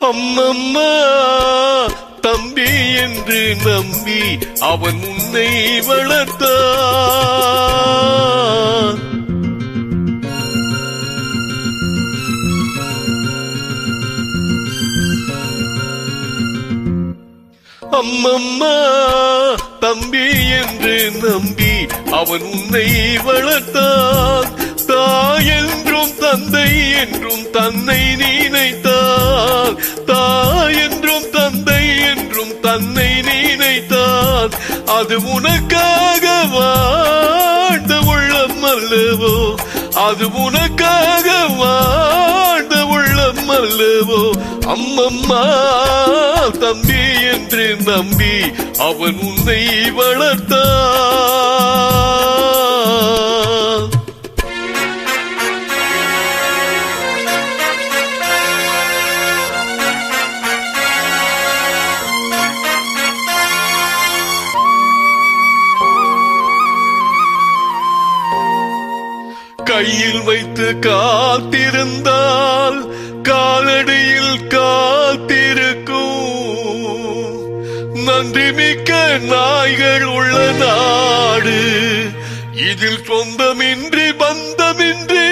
அம்மம்மா தம்பி என்று நம்பி அவன் உன்னை வளர்த்தான். அம்மம்மா தம்பி என்று நம்பி அவன் உன்னை வளர்த்தான். தாய் என்றும் தந்தை என்றும் தன்னை நினைத்தான். தாய் என்றும் தந்தை என்றும் தன்னை நினைத்தான். அது உனக்காக வாழ்ந்த உள்ளம் அல்லவோ, அது உனக்காக வாழ்ந்த உள்ளம் அல்லவோ. அம்மம்மா தம்பி என்று நம்பி அவன் உன்னை வளர்த்தான். கையில் வைத்து காத்திருந்தால் காலடியில் காத்திருக்கும். நன்றி மிக்க நாய்கள் உள்ள நாடு இதில் சொந்தமின்றி பந்தமின்றி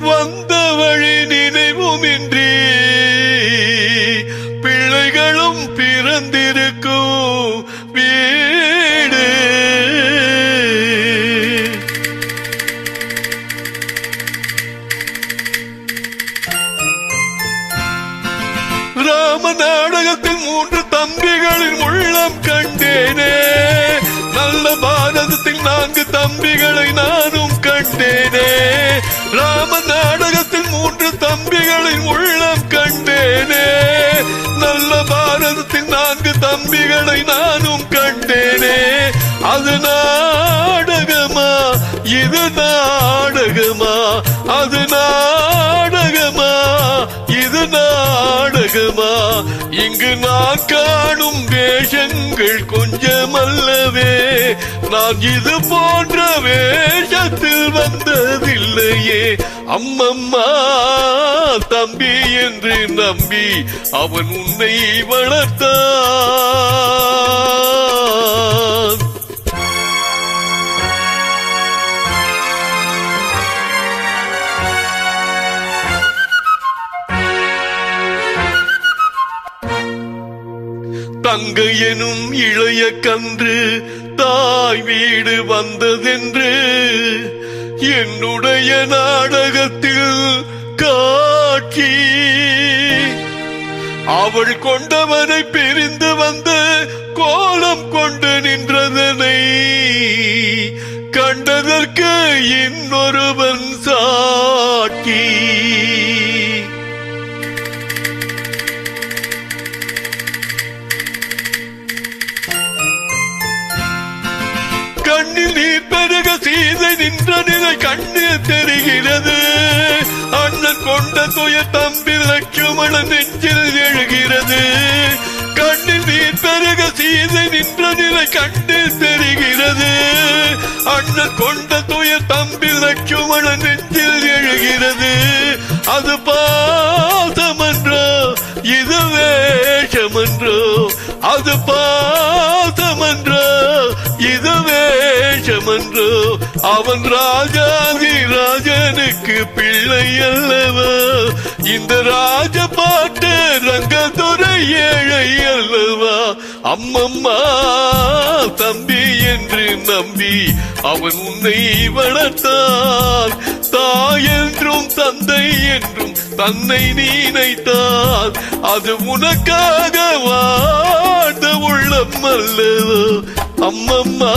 வந்த வழி நினைவுமின்றி பிள்ளைகளும் பிறந்திருக்கும் வீடு. ராம நாடகத்தில் 3 தம்பிகளின் உள்ளம் கண்டேனே. நல்ல பாரதத்தில் 4 தம்பிகளை நானும் கண்டேனே. ராம நாடகத்தில் 3 தம்பிகளின் உள்ளம் கண்டேனே. நல்ல பாரதத்தில் 4 தம்பிகளை நானும் கண்டேனே. அது நாடகமா இது நாடகமா, அது நாடகமா இது நாடகமா. இங்கு நான் காணும் வேஷங்கள் கொஞ்சமல்லவே. நான் இது போன்ற வேஷத்தில் வந்ததில்லையே. அம்மம்மா தம்பி என்று நம்பி அவன் உன்னை வளர்த்தான். தங்கை எனும் இளைய கன்று தாய் வீடு வந்ததென்று என்னுடைய நாடகத்தில் காட்சி. அவள் கொண்டவனை பிரிந்து வந்த கோலம் கொண்டு நின்றதனை கண்டதற்கு இன்னொருவன் சாட்சி. கண்ணில் நீர் பெருக சீதை நின்ற நிலை கண்ணு தெரிகிறது. அண்ணன் கொண்ட துய தம்பி லட்சுமணன் நெஞ்சில் எழுகிறது. கண்ணில் நீர் பெருக சீதை நின்ற நிலை கண்ணு தெரிகிறது. அண்ணன் கொண்ட துய தம்பி லட்சுமணன் நெஞ்சில் எழுகிறது. அது பாசமன்றோ இது வேஷமன்றோ, அது பாசமன்றோ இது வேஷமன்றோ. அவன் ராஜாதி ராஜனுக்கு பிள்ளை அல்லவா. இந்த ராஜ பாட்டு ரங்கத்துறை ஏழை அல்லவா. அம்மம்மா தம்பி என்று நம்பி அவன் உன்னை வளர்த்தான். தாய் என்றும் தந்தை என்றும் தன்னை நினைத்தான். அது உனக்காக வாழ்ந்த உள்ளம் அல்லவோ. அம்மம்மா